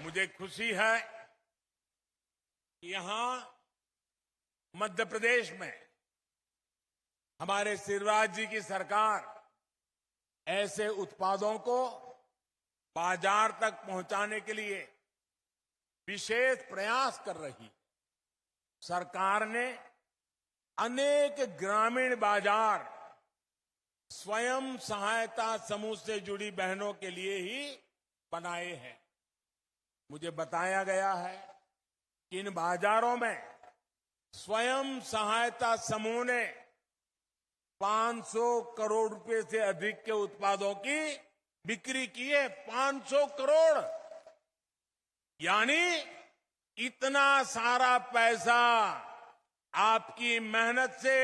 मुझे खुशी है कि यहां मध्य प्रदेश में हमारे शिवराज जी की सरकार ऐसे उत्पादों को बाजार तक पहुंचाने के लिए विशेष प्रयास कर रही है। सरकार ने अनेक ग्रामीण बाजार स्वयं सहायता समूह से जुड़ी बहनों के लिए ही बनाए हैं। मुझे बताया गया है कि इन बाजारों में स्वयं सहायता समूह ने 500 करोड़ रुपए से अधिक के उत्पादों की बिक्री की है। 500 करोड़, यानी इतना सारा पैसा आपकी मेहनत से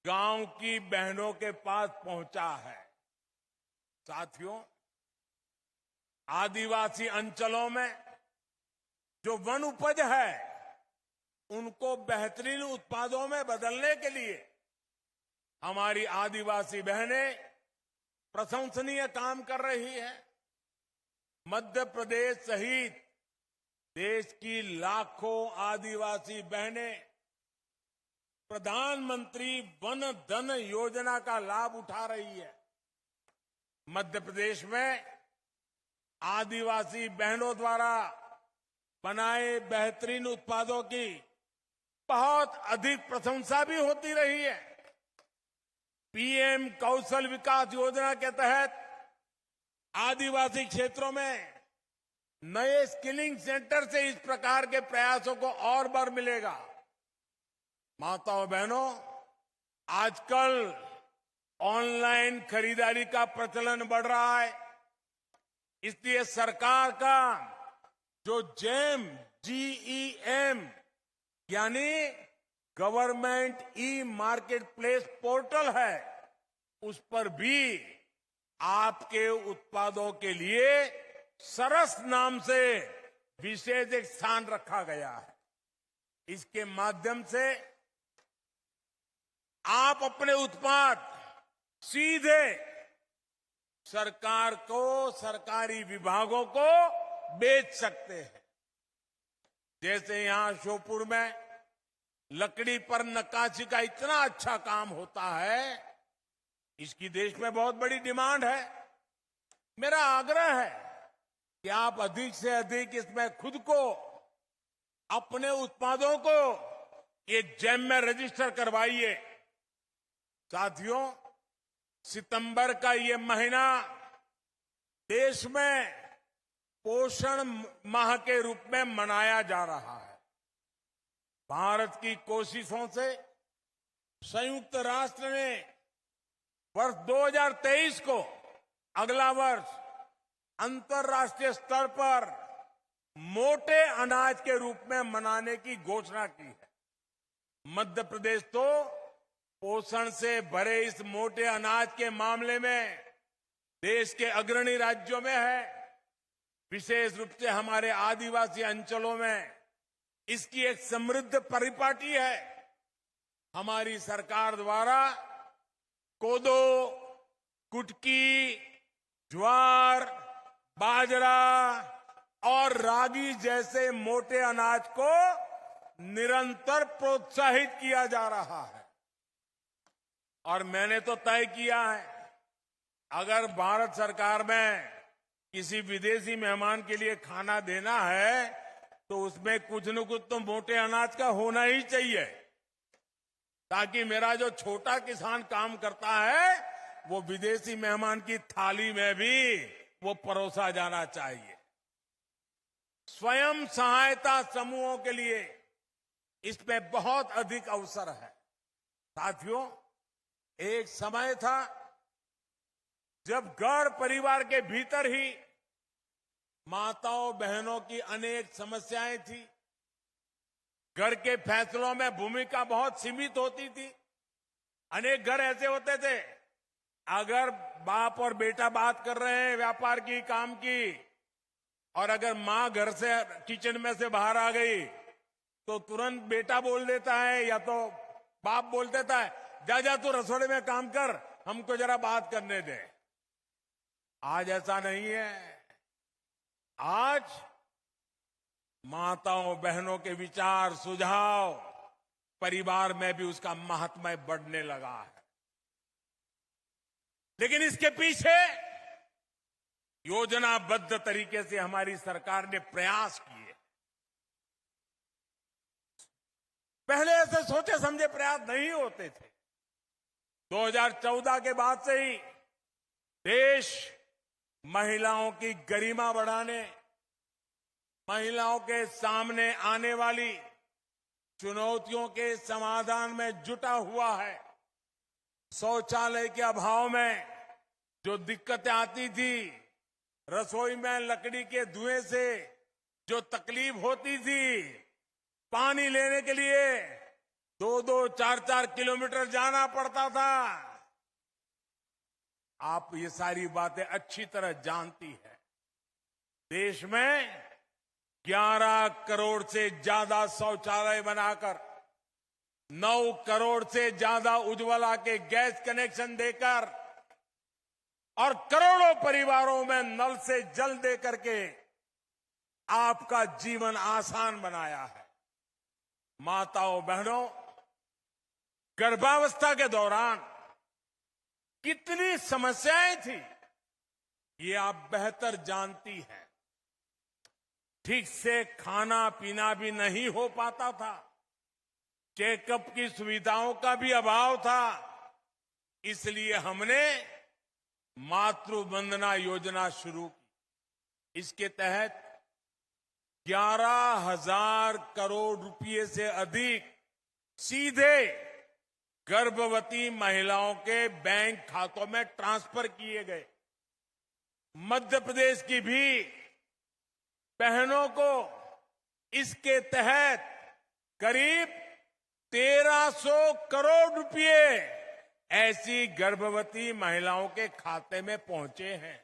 गांव की बहनों के पास पहुंचा है। साथियों, आदिवासी अंचलों में जो वन उपज है उनको बेहतरीन उत्पादों में बदलने के लिए हमारी आदिवासी बहनें प्रशंसनीय काम कर रही है। मध्य प्रदेश सहित देश की लाखों आदिवासी बहनें प्रधानमंत्री वन धन योजना का लाभ उठा रही है। मध्य प्रदेश में आदिवासी बहनों द्वारा बनाए बेहतरीन उत्पादों की बहुत अधिक प्रशंसा भी होती रही है। पीएम कौशल विकास योजना के तहत आदिवासी क्षेत्रों में नए स्किलिंग सेंटर से इस प्रकार के प्रयासों को और बल मिलेगा। माताओं बहनों, आजकल ऑनलाइन खरीदारी का प्रचलन बढ़ रहा है, इसलिए सरकार का जो GEM यानी government e market place portal है, उस पर भी आपके उत्पादों के लिए सरस नाम से विशेष एक स्थान रखा गया है। इसके माध्यम से आप अपने उत्पाद सीधे सरकार को, सरकारी विभागों को बेच सकते हैं। जैसे यहां श्योपुर में लकड़ी पर नक्काशी का इतना अच्छा काम होता है, इसकी देश में बहुत बड़ी डिमांड है। मेरा आग्रह है कि आप अधिक से अधिक इसमें खुद को, अपने उत्पादों को ये GEM में रजिस्टर करवाइए। साथियों, सितंबर का ये महीना देश में पोषण माह के रूप में मनाया जा रहा है। भारत की कोशिशों से संयुक्त राष्ट्र ने वर्ष 2023 को, अगला वर्ष, अंतर्राष्ट्रीय स्तर पर मोटे अनाज के रूप में मनाने की घोषणा की है। मध्य प्रदेश तो पोषण से भरे इस मोटे अनाज के मामले में देश के अग्रणी राज्यों में है। विशेष रूप से हमारे आदिवासी अंचलों में इसकी एक समृद्ध परिपाटी है। हमारी सरकार द्वारा कोदो, कुटकी, ज्वार, बाजरा और रागी जैसे मोटे अनाज को निरंतर प्रोत्साहित किया जा रहा है। और मैंने तो तय किया है, अगर भारत सरकार में किसी विदेशी मेहमान के लिए खाना देना है तो उसमें कुछ न कुछ तो मोटे अनाज का होना ही चाहिए, ताकि मेरा जो छोटा किसान काम करता है वो विदेशी मेहमान की थाली में भी वो परोसा जाना चाहिए। स्वयं सहायता समूहों के लिए इसमें बहुत अधिक अवसर है। साथियों, एक समय था जब घर परिवार के भीतर ही माताओं बहनों की अनेक समस्याएं थी। घर के फैसलों में भूमिका बहुत सीमित होती थी। अनेक घर ऐसे होते थे, अगर बाप और बेटा बात कर रहे हैं व्यापार की, काम की, और अगर मां घर से किचन में से बाहर आ गई तो तुरंत बेटा बोल देता है या तो बाप बोल देता है, जा जा तू रसोड़े में काम कर, हमको जरा बात करने दे। आज ऐसा नहीं है। आज माताओं बहनों के विचार सुझाव परिवार में भी उसका महात्म्य बढ़ने लगा है। लेकिन इसके पीछे योजनाबद्ध तरीके से हमारी सरकार ने प्रयास किए। पहले ऐसे सोचे समझे प्रयास नहीं होते थे। 2014 के बाद से ही देश महिलाओं की गरिमा बढ़ाने, महिलाओं के सामने आने वाली चुनौतियों के समाधान में जुटा हुआ है। शौचालय के अभाव में जो दिक्कतें आती थी, रसोई में लकड़ी के धुएं से जो तकलीफ होती थी, पानी लेने के लिए 2-2, 4-4 किलोमीटर जाना पड़ता था, आप ये सारी बातें अच्छी तरह जानती है। देश में 11 करोड़ से ज्यादा शौचालय बनाकर 9 करोड़ से ज्यादा उज्ज्वला के गैस कनेक्शन देकर और करोड़ों परिवारों में नल से जल दे करके आपका जीवन आसान बनाया है। माताओं बहनों, गर्भावस्था के दौरान कितनी समस्याएं थी ये आप बेहतर जानती हैं। ठीक से खाना पीना भी नहीं हो पाता था, चेकअप की सुविधाओं का भी अभाव था। इसलिए हमने मातृ वंदना योजना शुरू की। इसके तहत 11,000 करोड़ रुपए से अधिक सीधे गर्भवती महिलाओं के बैंक खातों में ट्रांसफर किए गए। मध्य प्रदेश की भी बहनों को इसके तहत करीब 1,300 करोड़ रुपए ऐसी गर्भवती महिलाओं के खाते में पहुंचे हैं।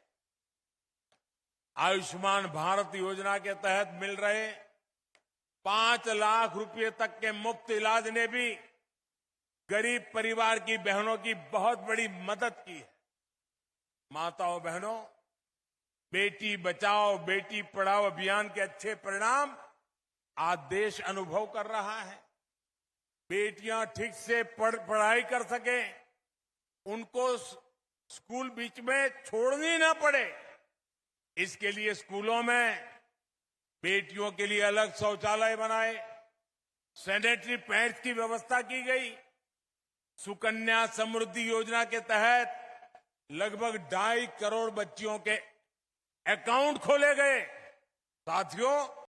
आयुष्मान भारत योजना के तहत मिल रहे 5 लाख रुपए तक के मुफ्त इलाज ने भी गरीब परिवार की बहनों की बहुत बड़ी मदद की है। माताओं बहनों, बेटी बचाओ बेटी पढ़ाओ अभियान के अच्छे परिणाम आज देश अनुभव कर रहा है। बेटियां ठीक से पढ़ाई कर सके, उनको स्कूल बीच में छोड़नी ना पड़े, इसके लिए स्कूलों में बेटियों के लिए अलग शौचालय बनाए, सैनिटरी पैड्स की व्यवस्था की गई। सुकन्या समृद्धि योजना के तहत लगभग 2.5 करोड़ बच्चियों के अकाउंट खोले गए। साथियों,